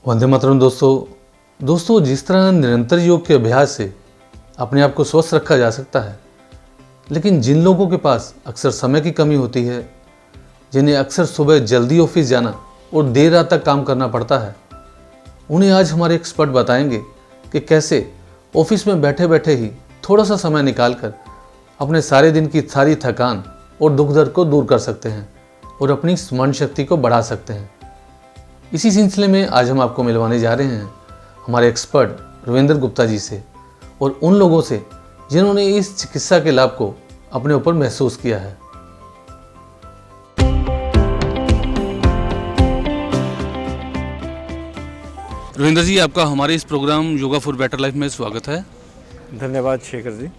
वंदे मातरम दोस्तों जिस तरह निरंतर योग के अभ्यास से अपने आप को स्वस्थ रखा जा सकता है, लेकिन जिन लोगों के पास अक्सर समय की कमी होती है, जिन्हें अक्सर सुबह जल्दी ऑफिस जाना और देर रात तक काम करना पड़ता है, उन्हें आज हमारे एक्सपर्ट बताएंगे कि कैसे ऑफिस में बैठे बैठे ही थोड़ा सा समय निकालकर अपने सारे दिन की सारी थकान और दुख दर्द को दूर कर सकते हैं और अपनी स्मरण शक्ति को बढ़ा सकते हैं। इसी सिलसिले में आज हम आपको मिलवाने जा रहे हैं हमारे एक्सपर्ट रविंद्र गुप्ता जी से और उन लोगों से जिन्होंने इस चिकित्सा के लाभ को अपने ऊपर महसूस किया है। रविंद्र जी, आपका हमारे इस program yoga for better life में स्वागत है। धन्यवाद शेखर जी।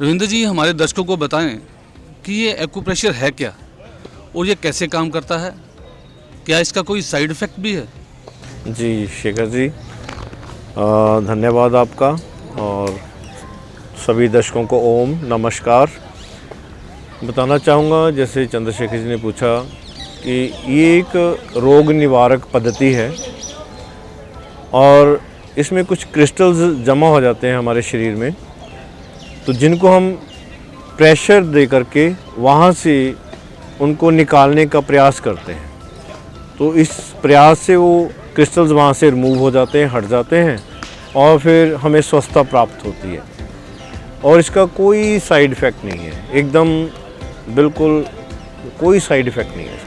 रविंद्र जी, हमारे दर्शकों को बताएं कि ये एक्यूप्रेशर है क्या और ये कैसे काम करता है, क्या इसका कोई साइड इफ़ेक्ट भी है? जी शेखर जी, धन्यवाद आपका और सभी दर्शकों को ओम नमस्कार। बताना चाहूँगा, जैसे चंद्रशेखर जी ने पूछा कि ये एक रोग निवारक पद्धति है और इसमें कुछ क्रिस्टल्स जमा हो जाते हैं हमारे शरीर में, तो जिनको हम प्रेशर दे करके वहाँ से उनको निकालने का प्रयास करते हैं। तो इस प्रयास से वो क्रिस्टल्स वहाँ से रिमूव हो जाते हैं, हट जाते हैं और फिर हमें स्वस्थता प्राप्त होती है। और इसका कोई साइड इफ़ेक्ट नहीं है, एकदम बिल्कुल कोई साइड इफ़ेक्ट नहीं है।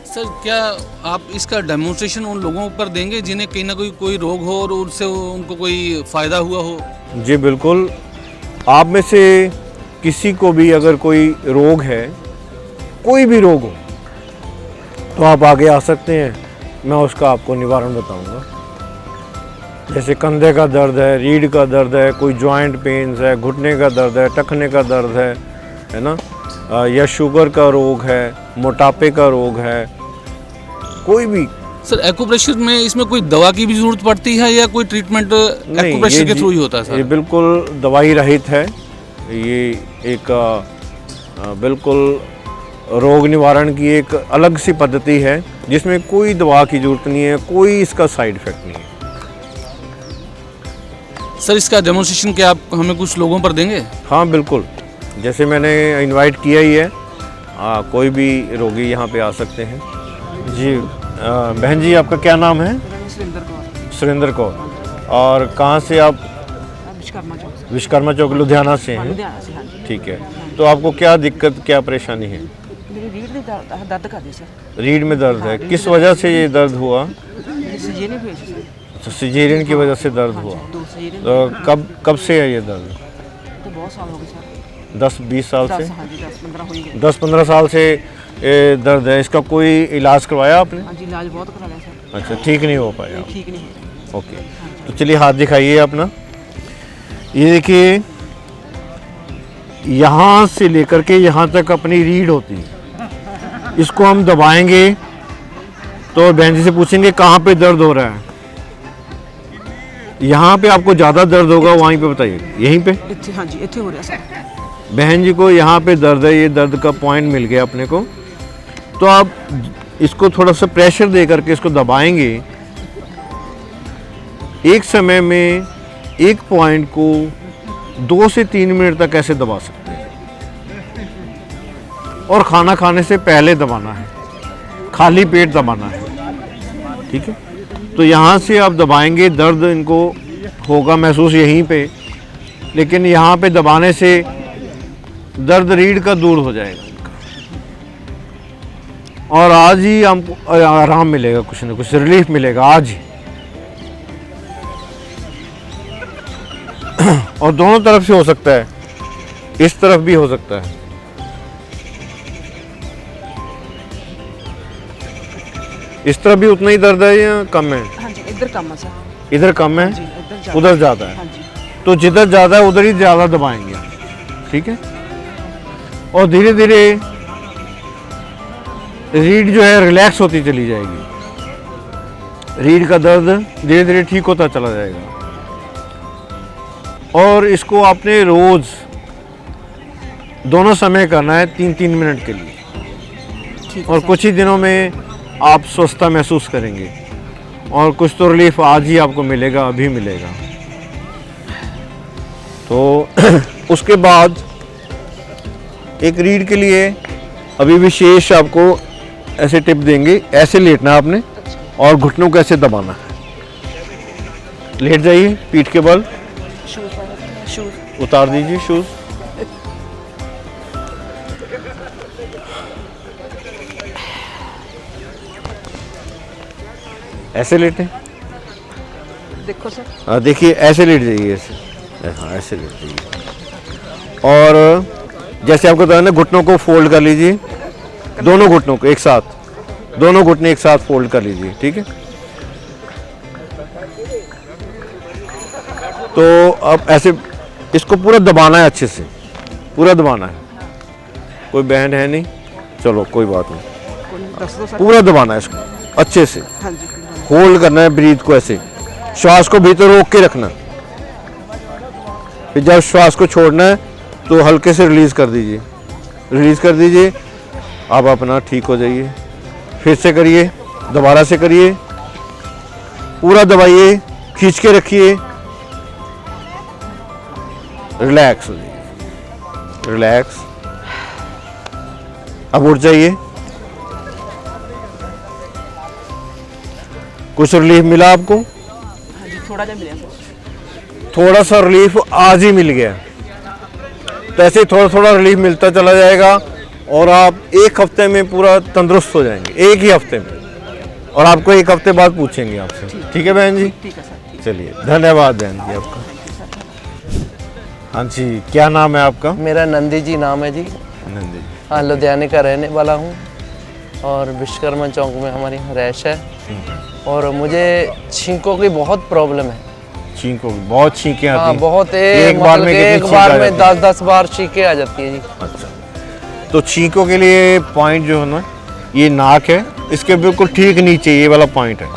सर, क्या आप इसका डेमोन्स्ट्रेशन उन लोगों पर देंगे जिन्हें कहीं ना कोई रोग हो और उससे उनको कोई फ़ायदा हुआ हो? जी बिल्कुल। आप में से किसी को भी अगर कोई रोग है, कोई भी रोग हो, तो आप आगे आ सकते हैं, मैं उसका आपको निवारण बताऊंगा। जैसे कंधे का दर्द है, रीढ़ का दर्द है, कोई जॉइंट पेन्स है, घुटने का दर्द है, टखने का दर्द है ना, या शुगर का रोग है, मोटापे का रोग है, कोई भी। सर, एक्यूप्रेशर में इसमें कोई दवा की भी जरूरत पड़ती है या कोई ट्रीटमेंट एक्यूप्रेशर के थ्रू ही होता है सर? ये बिल्कुल दवाई रहित है। ये एक बिल्कुल रोग निवारण की एक अलग सी पद्धति है जिसमें कोई दवा की जरूरत नहीं है, कोई इसका साइड इफ़ेक्ट नहीं है। सर, इसका डेमोन्स्ट्रेशन क्या आप हमें कुछ लोगों पर देंगे? हाँ बिल्कुल, जैसे मैंने इनवाइट किया ही है, कोई भी रोगी यहाँ पे आ सकते हैं। जी बहन जी, आपका क्या नाम है? सुरेंद्र कौर। सुरेंद्र कौर। और कहाँ से आप? विश्वकर्मा चौक लुधियाना से हैं? लुधियाना से, हाँ जी। ठीक है, तो आपको क्या दिक्कत, क्या परेशानी है? मेरी रीढ़ में दर्द कर रही सर। रीढ़ में दर्द है, हाँ, किस वजह से ये दर्द हुआ? सिजेरियन हुई थी सर। अच्छा, सिजेरियन की वजह से दर्द हुआ। दो सिजेरियन। तो कब से है ये दर्द? तो बहुत साल हो गए सर। 10-20 साल से? हाँ जी, 10-15 हो ही गए। 10-15 साल से ये दर्द है। इसका कोई इलाज करवाया आपने? हाँ जी, इलाज बहुत कराया सर। अच्छा, ठीक नहीं हो पाया? ठीक नहीं है। ओके, तो चलिए हाथ दिखाइए अपना। ये देखिए, यहाँ से लेकर के यहाँ तक अपनी रीढ़ होती है। इसको हम दबाएंगे तो बहन जी से पूछेंगे कहाँ पे दर्द हो रहा है। यहाँ पे आपको ज़्यादा दर्द होगा, वहीं पे बताइए। यहीं पे? हाँ जी, इतने हो रहा सर। बहन जी को यहाँ पे दर्द है, ये दर्द का पॉइंट मिल गया अपने को। तो आप इसको थोड़ा सा प्रेशर दे करके इसको दबाएंगे। एक समय में एक पॉइंट को 2 से 3 मिनट तक ऐसे दबा सकते हैं और खाना खाने से पहले दबाना है, खाली पेट दबाना है। ठीक है, तो यहाँ से आप दबाएंगे, दर्द इनको होगा महसूस यहीं पे, लेकिन यहाँ पे दबाने से दर्द रीढ़ का दूर हो जाएगा और आज ही हमको आराम मिलेगा, कुछ ना कुछ रिलीफ मिलेगा आज ही। और दोनों तरफ से हो सकता है, इस तरफ भी हो सकता है। इस तरफ भी उतना ही दर्द है या कम है? हाँ जी, इधर कम है सर। इधर कम है, उधर ज़्यादा है। हाँ जी। तो जिधर ज़्यादा है उधर ही ज़्यादा दबाएंगे, ठीक है। और धीरे धीरे रीढ़ जो है रिलैक्स होती चली जाएगी, रीढ़ का दर्द धीरे धीरे ठीक होता चला जाएगा। और इसको आपने रोज़ दोनों समय करना है 3-3 मिनट के लिए। और कुछ ही दिनों में आप स्वस्थता महसूस करेंगे और कुछ तो रिलीफ आज ही आपको मिलेगा, अभी मिलेगा। तो उसके बाद एक रीढ़ के लिए अभी विशेष आपको ऐसे टिप देंगे, ऐसे लेटना है आपने और घुटनों को ऐसे दबाना है। लेट जाइए पीठ के बल, शूज उतार दीजिए शूज। ऐसे लेटें। देखो सर। हाँ देखिए ऐसे लेट जाइए, ऐसे, हाँ ऐसे लेट जाइए। और जैसे आपको बताया ना, घुटनों को फोल्ड कर लीजिए, दोनों घुटनों को एक साथ, दोनों घुटने एक साथ फोल्ड कर लीजिए, ठीक है। तो अब ऐसे इसको पूरा दबाना है, अच्छे से पूरा दबाना है। कोई बैंड है नहीं, चलो कोई बात नहीं, दस दो सर। पूरा दबाना है इसको अच्छे से, हाँ जी। होल्ड करना है ब्रीथ को, ऐसे श्वास को भीतर रोक के रखना। फिर जब श्वास को छोड़ना है तो हल्के से रिलीज कर दीजिए, रिलीज कर दीजिए। आप अपना ठीक हो जाइए। फिर से करिए, दोबारा से करिए, पूरा दबाइए, खींच के रखिए, रिलैक्स हो जाइए, रिलैक्स। अब उठ जाइए। कुछ रिलीफ मिला आपको? हाँ जी, थोड़ा जा मिला सर। थोड़ा सा रिलीफ आज ही मिल गया, तो ऐसे थोड़ा थोड़ा रिलीफ मिलता चला जाएगा और आप एक हफ्ते में पूरा तंदुरुस्त हो जाएंगे, एक ही हफ्ते में। और आपको एक हफ्ते बाद पूछेंगे आपसे, ठीक है बहन जी? ठीक है सर। चलिए, धन्यवाद बहन जी आपका। हाँ जी, क्या नाम है आपका? मेरा नंदी जी नाम है जी। नंदी जी। हाँ, लुधियाने का रहने वाला हूँ और विश्वकर्मा चौक में हमारी रैश है। और मुझे छींकों की बहुत प्रॉब्लम है। छींकों की बहुत छींकें आती हाँ, हैं? बहुत एक बार में कितनी एक छींक बार आ में जाती है? 10-10 बार छींकें आ जाती है जी। अच्छा, तो छींकों के लिए पॉइंट जो है ना, ये नाक है, इसके बिल्कुल ठीक नीचे ये वाला पॉइंट है।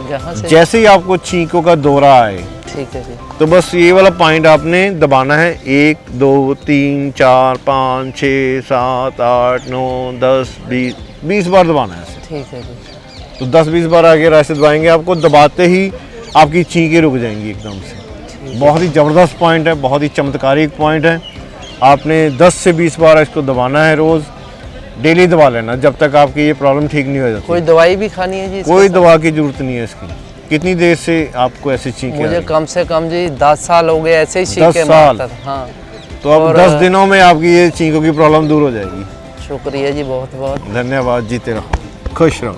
जहाँ से जैसे ही आपको छींकों का दौरा आए ठीक है जी। तो बस ये वाला पॉइंट आपने दबाना है। 1 2 3 4 5 6 7 8 9 10 20 बार दबाना है ऐसे। ठीक है जी। तो 10-20 बार आगे ऐसे दबाएंगे, आपको दबाते ही आपकी छींकें रुक जाएंगी एकदम से। बहुत ही ज़बरदस्त पॉइंट है, बहुत ही चमत्कारिक पॉइंट है। आपने 10 से 20 बार इसको दबाना है, रोज़ डेली दबा लेना जब तक आपकी ये प्रॉब्लम ठीक नहीं हो जाती। कोई दवाई भी खानी है जी इसके कोई साथ? दवा की जरूरत नहीं है इसकी। कितनी देर से आपको ऐसी छींकें आ मुझे रही हैं? कम से कम जी 10 साल हो गए ऐसे ही 10 छींकें साल? मारता था। हाँ, तो अब और 10 दिनों में आपकी ये छींकों की प्रॉब्लम दूर हो जाएगी। शुक्रिया जी, बहुत बहुत। धन्यवाद, जीते रहो, खुश रहो।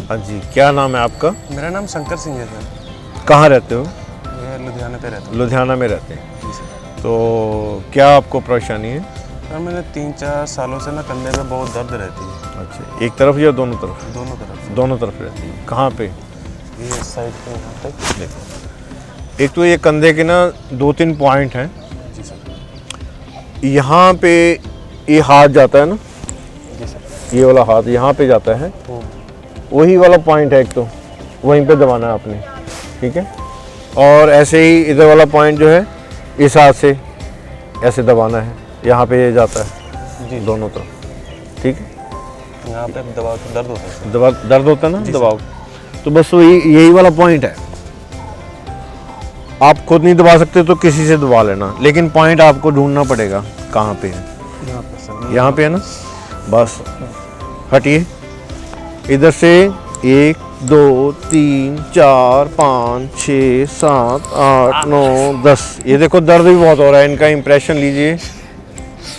हाँ जी, क्या नाम है आपका? मेरा नाम शंकर सिंह है सर। कहाँ रहते हो? मैं लुधियाना पे रहता हूँ। लुधियाना में रहते हैं। जी सर। तो क्या आपको परेशानी है? सर मैंने 3-4 सालों से ना कंधे में बहुत दर्द रहती है। अच्छा, एक तरफ या दोनों तरफ? दोनों तरफ से। दोनों तरफ रहती है। कहाँ पे? ये साइड पे यहाँ तक। देखो, एक तो ये कंधे के ना 2-3 पॉइंट हैं। जी सर। यहाँ पे ये हाथ जाता है ना, जी सर। ये वाला हाथ यहाँ पे जाता है, वही वाला पॉइंट है एक, तो वहीं पे दबाना है आपने, ठीक है। और ऐसे ही इधर वाला पॉइंट जो है, इस हाथ से ऐसे दबाना है, यहाँ पे ये जाता है जी। दोनों तरफ, ठीक है। यहाँ पे दबाव तो दर्द होता है सर। दर्द होता है ना दबाव, तो बस वही यही वाला पॉइंट है। आप खुद नहीं दबा सकते तो किसी से दबा लेना, लेकिन पॉइंट आपको ढूंढना पड़ेगा कहाँ पे है। यहाँ पे सर। यहाँ पे है ना, बस हटिए इधर से। 1 2 3 4 5 6 7 8 9 10। ये देखो दर्द भी बहुत हो रहा है, इनका इंप्रेशन लीजिए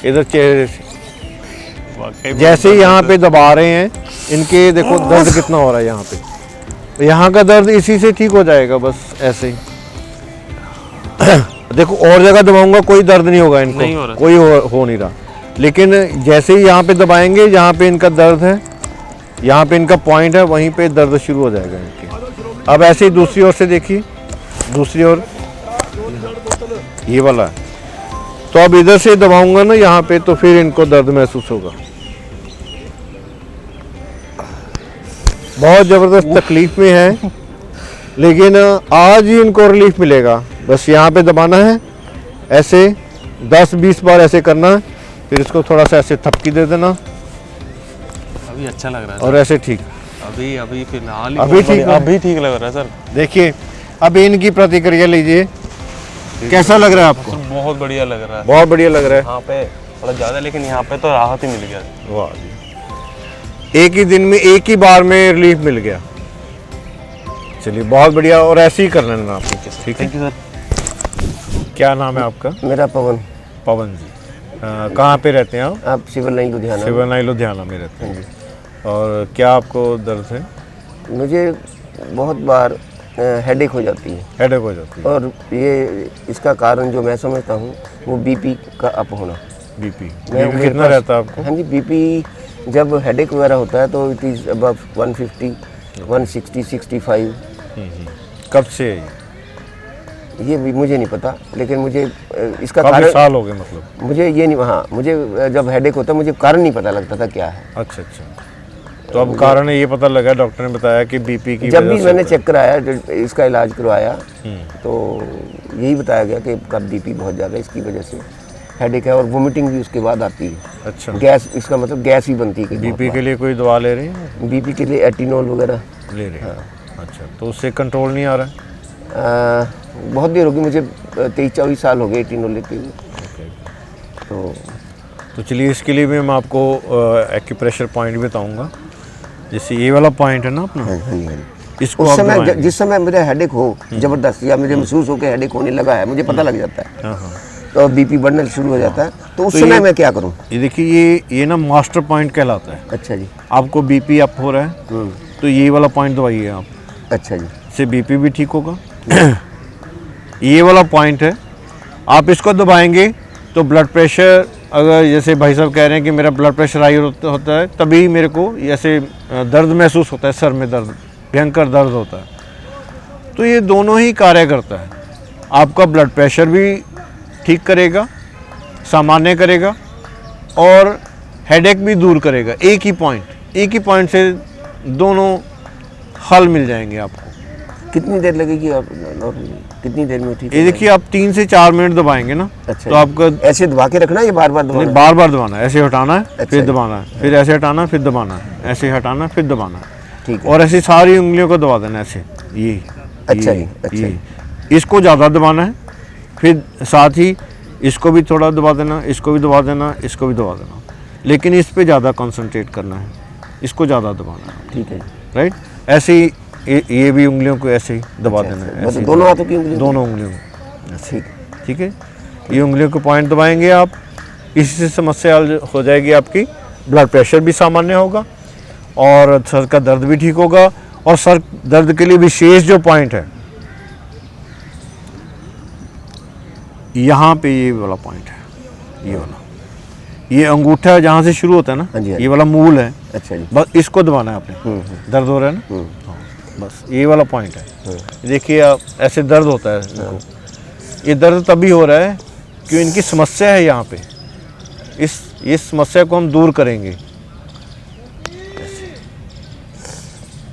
इधर चेहरे से। जैसे ही यहाँ पे दबा रहे हैं, इनके देखो दर्द कितना हो रहा है यहाँ पे। यहाँ का दर्द इसी से ठीक हो जाएगा, बस ऐसे ही। देखो और जगह दबाऊंगा कोई दर्द नहीं होगा इनको, नहीं हो रहा। कोई हो नहीं रहा। लेकिन जैसे ही यहाँ पे दबाएंगे, जहाँ पे इनका दर्द है, यहाँ पे इनका पॉइंट है, वहीं पे दर्द शुरू हो जाएगा इनके। अब ऐसे ही दूसरी ओर से देखिए, दूसरी ओर ये वाला है। तो अब इधर से दबाऊंगा ना यहाँ पे, तो फिर इनको दर्द महसूस होगा। बहुत ज़बरदस्त तकलीफ में है, लेकिन आज ही इनको रिलीफ मिलेगा। बस यहाँ पे दबाना है, ऐसे 10-20 बार ऐसे करना है, फिर इसको थोड़ा सा ऐसे थपकी दे देना अभी अच्छा लग रहा है और ऐसे ठीक। अभी अभी फिलहाल ही अभी ठीक है? अभी ठीक लग रहा है सर। देखिए अब इनकी प्रतिक्रिया लीजिए, कैसा लग रहा है आपको? सर बहुत बढ़िया लग रहा है। बहुत बढ़िया लग रहा है। यहाँ पे थोड़ा ज़्यादा, लेकिन यहाँ पे तो राहत ही मिल गया। वाह जी, एक ही दिन में एक ही बार में रिलीफ मिल गया। चलिए बहुत बढ़िया, और ऐसे ही करना है आपको। ठीक है, थैंक यू सर। क्या नाम है आपका? मेरा पवन। पवन जी, कहाँ पे रहते हैं आप? आप civil line Ludhiana. Civil line Ludhiana में रहते हैं। और क्या आपको दर्द है? मुझे बहुत बार हेडेक हो जाती है, हेडेक हो जाती है? और ये इसका कारण जो मैं समझता हूँ वो बीपी का अप होना। बीपी मेरे कितना पास- रहता है आपको? हाँ जी, बीपी जब हेडेक वगैरह होता है तो इट इज़ अबव 150, 160, 65। कब से है ये? ये भी मुझे नहीं पता, लेकिन मुझे इसका काफी कारण साल हो गए मतलब? मुझे ये नहीं, हाँ मुझे जब हेडेक होता मुझे कारण नहीं पता लगता था क्या है। अच्छा अच्छा, तो अब कारण ये पता लगा, डॉक्टर ने बताया कि बीपी की जब वजह भी से मैंने होता है। चेक कराया, इसका इलाज करवाया, तो यही बताया गया कि इसका बीपी बहुत ज़्यादा इसकी वजह से हेडेक है, और वोमिटिंग भी उसके बाद आती है। अच्छा, गैस, इसका मतलब गैस भी बनती है। बीपी के लिए कोई दवा ले रहे हैं? बीपी के लिए एटिनोल वगैरह ले रहे हैं। अच्छा, तो उससे कंट्रोल नहीं आ रहा है? बहुत देर होगी मुझे, 23-24 साल हो गए एटिनोल लेते हुए। तो चलिए इसके लिए भी मैं आपको एक्यूप्रेशर पॉइंट भी बताऊंगा। जैसे ये वाला पॉइंट है ना अपना, हाँ जी, हाँ जी। इसको उस आप समय दबाएंगे। जिस समय मुझे हेडेक हो जबरदस्त, या मुझे महसूस हो कि हेडेक होने लगा है, मुझे पता लग जाता है, हाँ हाँ, तो बीपी बढ़ना शुरू हो जाता है, तो उस तो समय ये- मैं क्या करूं? ये देखिए ये ना मास्टर पॉइंट कहलाता है। अच्छा जी। आपको बीपी अप हो रहा है तो ये वाला पॉइंट दबाइए आप, अच्छा जी। इससे बीपी भी ठीक होगा। ये वाला पॉइंट है, आप इसको दबाएंगे तो ब्लड प्रेशर, अगर जैसे भाई साहब कह रहे हैं कि मेरा ब्लड प्रेशर हाई होता है, तभी मेरे को ऐसे दर्द महसूस होता है, सर में दर्द, भयंकर दर्द होता है। तो ये दोनों ही कार्य करता है, आपका ब्लड प्रेशर भी ठीक करेगा, सामान्य करेगा, और हेडेक भी दूर करेगा। एक ही पॉइंट से दोनों हल मिल जाएंगे आपको। कितनी देर लगेगी और कितनी देर में ठीक ये हो देखिए आप 3 से 4 मिनट दबाएंगे ना, अच्छा तो आपका जाएगा? ऐसे दबा के रखना है या बार बार दबाना है? बार बार दबाना है, ऐसे हटाना है अच्छा फिर जी। दबाना है, फिर ऐसे हटाना फिर दबाना है, ऐसे हटाना फिर दबाना है, ठीक है। और ऐसी सारी उंगलियों को दबा देना ऐसे। ये अच्छा ये, जी, अच्छा ये। जी। इसको ज़्यादा दबाना है, फिर साथ ही इसको भी थोड़ा दबा देना, इसको भी दबा देना, इसको भी दबा देना, लेकिन इस पे ज़्यादा कंसंट्रेट करना है, इसको ज़्यादा दबाना है। ठीक है। राइट, ऐसे ही ये भी उंगलियों को ऐसे ही दबा अच्छा, देना है, मतलब ऐसे ही दोनों दबा- हाथों की उंगलियों को? दोनों उंगलियों को। ठीक। ठीक है, ये उंगलियों को पॉइंट दबाएंगे आप, इसी से समस्या हल हो जाएगी आपकी। ब्लड प्रेशर भी सामान्य होगा, और सर का दर्द भी ठीक होगा। और सर दर्द के लिए विशेष जो पॉइंट है, यहाँ पे ये वाला पॉइंट है, ये वाला, ये अंगूठा जहाँ से शुरू होता है हाँ जी, ना, हाँ ये वाला मूल है, अच्छा जी। बस इसको दबाना है आपने। दर्द हो रहा है ना, हाँ, बस ये वाला पॉइंट है। देखिए आप ऐसे दर्द होता है इनको, ये दर्द तभी हो रहा है कि इनकी समस्या है यहाँ पे, इस समस्या को हम दूर करेंगे। ऐसे।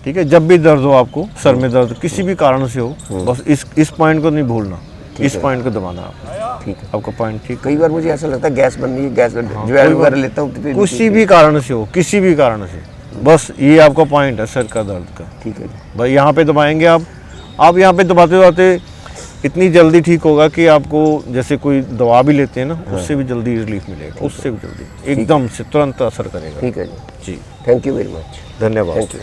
ठीक है, जब भी दर्द हो आपको, सर में दर्द किसी भी कारण से हो, बस इस पॉइंट को नहीं भूलना, इस पॉइंट को दबाना आपने। ठीक है। आपका पॉइंट ठीक, कई बार मुझे ऐसा लगता है गैस बन रही है, गैस ज्वाइन वगैरह लेता हूँ तो फिर- किसी भी कारण से हो, किसी भी कारण से, बस ये आपका पॉइंट है सर का दर्द का। ठीक है जी। भाई यहाँ पे दबाएंगे आप यहाँ पे दबाते दबाते इतनी जल्दी ठीक होगा कि आपको जैसे कोई दवा भी लेते हैं ना, उससे भी जल्दी रिलीफ मिलेगा, उससे भी जल्दी, एकदम से तुरंत असर करेगा। ठीक है जी। जी, थैंक यू वेरी मच। धन्यवाद। Thank you.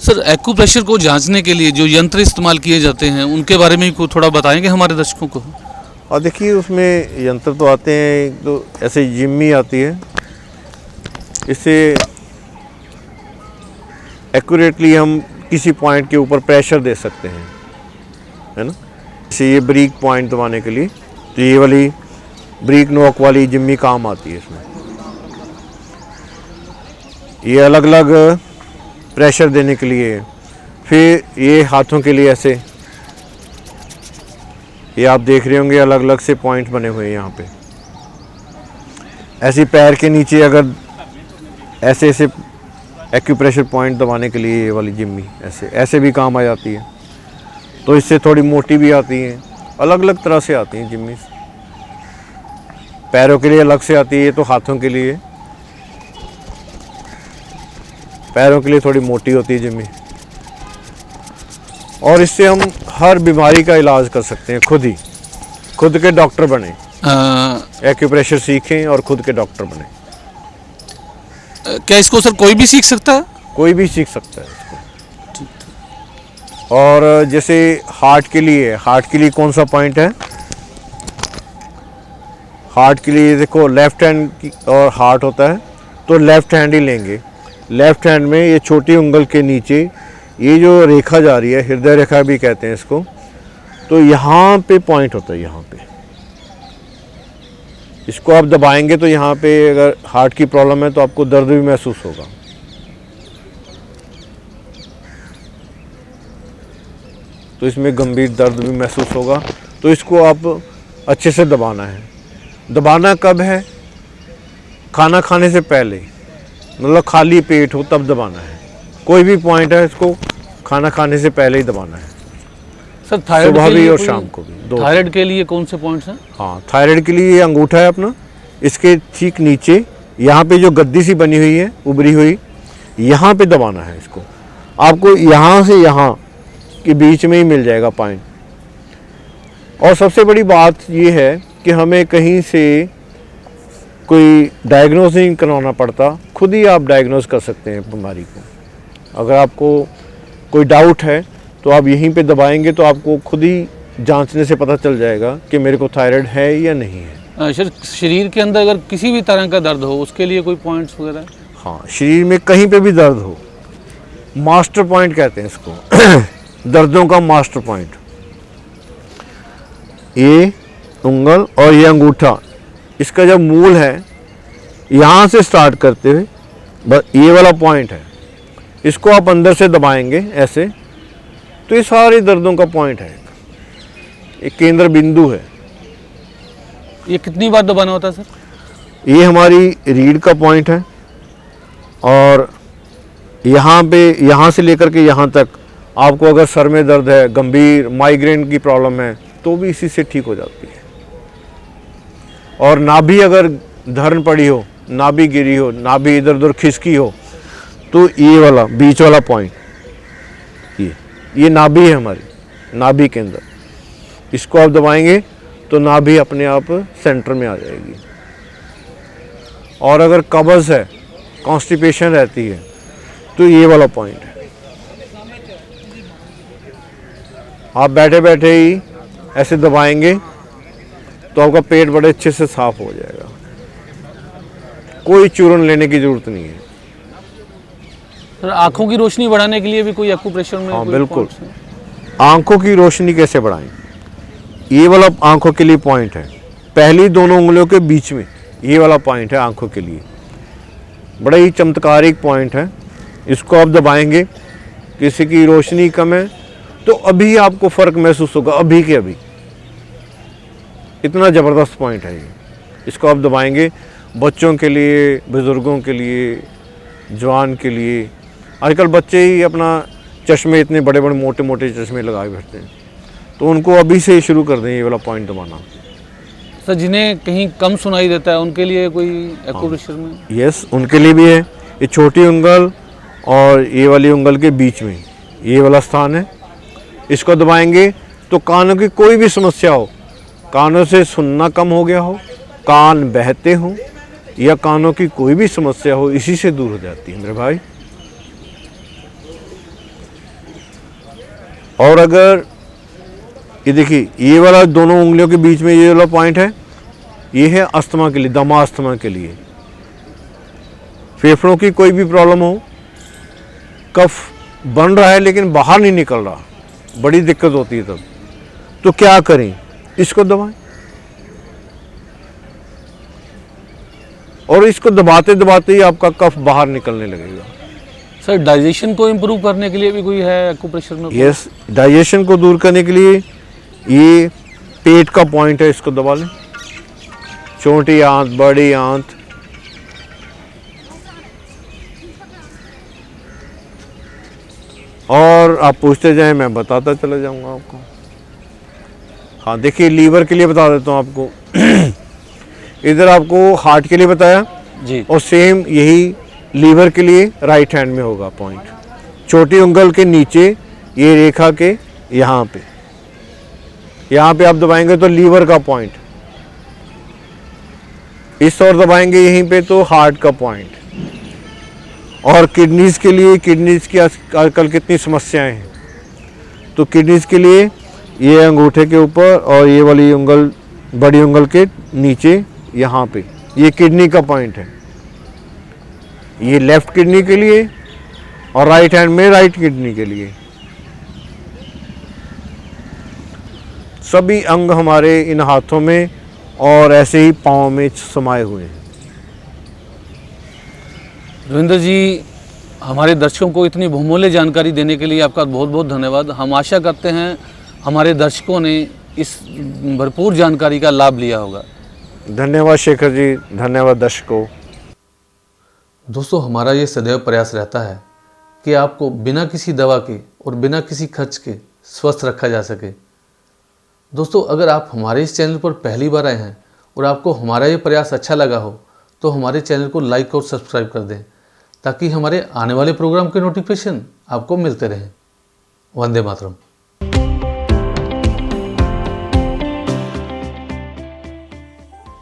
सर, एक्यूप्रेशर को जांचने के लिए जो यंत्र इस्तेमाल किए जाते हैं उनके बारे में भी थोड़ा बताएंगे हमारे दर्शकों को। और देखिए उसमें यंत्र तो आते हैं, एक तो ऐसे जिम्मी आती है, इससे एक्यूरेटली हम किसी पॉइंट के ऊपर प्रेशर दे सकते हैं, है ना। जैसे ये ब्रीक पॉइंट दबाने के लिए, तो ये वाली ब्रीक नोक वाली जिम्मी काम आती है इसमें। ये अलग अलग प्रेशर देने के लिए। फिर ये हाथों के लिए ऐसे, ये आप देख रहे होंगे अलग अलग से पॉइंट बने हुए हैं यहाँ पे। ऐसे पैर के नीचे अगर ऐसे ऐसे एक्यूप्रेशर पॉइंट दबाने के लिए ये वाली जिम्मी ऐसे भी काम आ जाती है। तो इससे थोड़ी मोटी भी आती हैं, अलग अलग तरह से आती हैं जिम्मी। पैरों के लिए अलग से आती है, तो हाथों के लिए पैरों के लिए थोड़ी मोटी होती है जमी। और इससे हम हर बीमारी का इलाज कर सकते हैं खुद ही, खुद के डॉक्टर बने, एक्यूप्रेशर सीखें और खुद के डॉक्टर बने। क्या इसको सर कोई भी सीख सकता है? कोई भी सीख सकता है इसको। और जैसे हार्ट के लिए कौन सा पॉइंट है? हार्ट के लिए देखो लेफ्ट हैंड और हार्ट होता है, तो लेफ्ट हैंड ही लेंगे। लेफ्ट हैंड में ये छोटी उंगल के नीचे ये जो रेखा जा रही है, हृदय रेखा भी कहते हैं इसको, तो यहाँ पे पॉइंट होता है। यहाँ पे इसको आप दबाएंगे तो यहाँ पे अगर हार्ट की प्रॉब्लम है तो आपको दर्द भी महसूस होगा। तो इसमें गंभीर दर्द भी महसूस होगा। तो इसको आप अच्छे से दबाना है। दबाना कब है? खाना खाने से पहले, मतलब खाली पेट हो तब दबाना है। कोई भी पॉइंट है, इसको खाना खाने से पहले ही दबाना है। सर थायराइड सुबह के भी लिए और कोई- शाम को भी, दो। थायराइड के लिए कौन से पॉइंट्स हैं? हाँ, थायराइड के लिए ये अंगूठा है अपना, इसके ठीक नीचे यहाँ पे जो गद्दी सी बनी हुई है उभरी हुई, यहाँ पे दबाना है इसको। आपको यहाँ से यहाँ के बीच में ही मिल जाएगा पॉइंट। और सबसे बड़ी बात ये है कि हमें कहीं से कोई डायग्नोज नहीं करवाना पड़ता, खुद ही आप डायग्नोज कर सकते हैं बीमारी को। अगर आपको कोई डाउट है तो आप यहीं पे दबाएंगे तो आपको खुद ही जांचने से पता चल जाएगा कि मेरे को थायराइड है या नहीं है। सर शरीर के अंदर अगर किसी भी तरह का दर्द हो उसके लिए कोई पॉइंट्स वगैरह? हाँ, शरीर में कहीं पे भी दर्द हो, मास्टर पॉइंट कहते हैं इसको दर्दों का मास्टर पॉइंट। ये उंगल और ये अंगूठा, इसका जब मूल है यहाँ से स्टार्ट करते हुए बस ये वाला पॉइंट है, इसको आप अंदर से दबाएंगे ऐसे, तो ये सारे दर्दों का पॉइंट है, एक केंद्र बिंदु है। ये कितनी बार दबाना होता है सर? ये हमारी रीढ़ का पॉइंट है। और यहाँ पे, यहाँ से लेकर के यहाँ तक आपको अगर सर में दर्द है, गंभीर माइग्रेन की प्रॉब्लम है, तो भी इसी से ठीक हो जाती है। और नाभि अगर धर्न पड़ी हो, नाभि गिरी हो, नाभि इधर उधर खिसकी हो, तो ये वाला बीच वाला पॉइंट, ये नाभि है हमारी, नाभि के अंदर। इसको आप दबाएंगे तो नाभि अपने आप सेंटर में आ जाएगी। और अगर कब्ज़ है, कॉन्स्टिपेशन रहती है, तो ये वाला पॉइंट है। आप बैठे बैठे ही ऐसे दबाएंगे तो आपका पेट बड़े अच्छे से साफ हो जाएगा। कोई चूर्ण लेने की जरूरत नहीं है। सर आंखों की रोशनी बढ़ाने के लिए भी कोई एक्यूप्रेशर में? हाँ कोई बिल्कुल। points हैं? आंखों की रोशनी कैसे बढ़ाएं? ये वाला आंखों के लिए पॉइंट है, पहली दोनों उंगलियों के बीच में ये वाला पॉइंट है आंखों के लिए। बड़ा ही चमत्कारिक पॉइंट है। इसको आप दबाएंगे, किसी की रोशनी कम है तो अभी आपको फ़र्क महसूस होगा, अभी के अभी। इतना ज़बरदस्त पॉइंट है ये। इसको आप दबाएंगे, बच्चों के लिए, बुज़ुर्गों के लिए, जवान के लिए। आजकल बच्चे ही अपना चश्मे, इतने बड़े बड़े मोटे मोटे चश्मे लगाए बैठते हैं, तो उनको अभी से ही शुरू कर दें ये वाला पॉइंट दबाना। सर जिन्हें कहीं कम सुनाई देता है उनके लिए कोई एक्यूप्रेशर में? यस, उनके लिए भी है। ये छोटी उंगल और ये वाली उंगल के बीच में ये वाला स्थान है। इसको दबाएंगे तो कानों की कोई भी समस्या हो, कानों से सुनना कम हो गया हो, कान बहते हों, या कानों की कोई भी समस्या हो, इसी से दूर हो जाती है मेरे भाई। और अगर ये देखिए, ये वाला दोनों उंगलियों के बीच में ये वाला पॉइंट है, ये है अस्थमा के लिए, दमा अस्थमा के लिए। फेफड़ों की कोई भी प्रॉब्लम हो, कफ बन रहा है लेकिन बाहर नहीं निकल रहा, बड़ी दिक्कत होती है तब, तो क्या करें? इसको दबाएं। और इसको दबाते दबाते ही आपका कफ बाहर निकलने लगेगा। सर डाइजेशन को इम्प्रूव करने के लिए भी कोई है एक्यूप्रेशर में? यस, डाइजेशन को दूर करने के लिए ये पेट का पॉइंट है, इसको दबा लें। छोटी आंत, बड़ी आंत, और आप पूछते जाएं, मैं बताता चला जाऊंगा आपको। हाँ देखिए, लीवर के लिए बता देता हूँ आपको। इधर आपको हार्ट के लिए बताया जी। और सेम यही लीवर के लिए राइट हैंड में होगा पॉइंट। छोटी उंगल के नीचे ये रेखा के यहाँ पे आप दबाएंगे तो लीवर का पॉइंट, इस ओर दबाएंगे यहीं पे तो हार्ट का पॉइंट। और किडनीज के लिए, किडनीज की आजकल कितनी समस्याएं हैं, तो किडनीज के लिए ये अंगूठे के ऊपर और ये वाली उंगल, बड़ी उंगल के नीचे यहाँ पे ये किडनी का पॉइंट है। ये लेफ्ट किडनी के लिए और राइट हैंड में राइट किडनी के लिए। सभी अंग हमारे इन हाथों में और ऐसे ही पाँव में समाये हुए हैं। रविंद्र जी, हमारे दर्शकों को इतनी बहुमूल्य जानकारी देने के लिए आपका बहुत बहुत धन्यवाद। हम आशा करते हैं हमारे दर्शकों ने इस भरपूर जानकारी का लाभ लिया होगा। धन्यवाद शेखर जी, धन्यवाद दर्शकों। दोस्तों, हमारा ये सदैव प्रयास रहता है कि आपको बिना किसी दवा के और बिना किसी खर्च के स्वस्थ रखा जा सके। दोस्तों, अगर आप हमारे इस चैनल पर पहली बार आए हैं और आपको हमारा ये प्रयास अच्छा लगा हो तो हमारे चैनल को लाइक और सब्सक्राइब कर दें, ताकि हमारे आने वाले प्रोग्राम के नोटिफिकेशन आपको मिलते रहें। वंदे मातरम।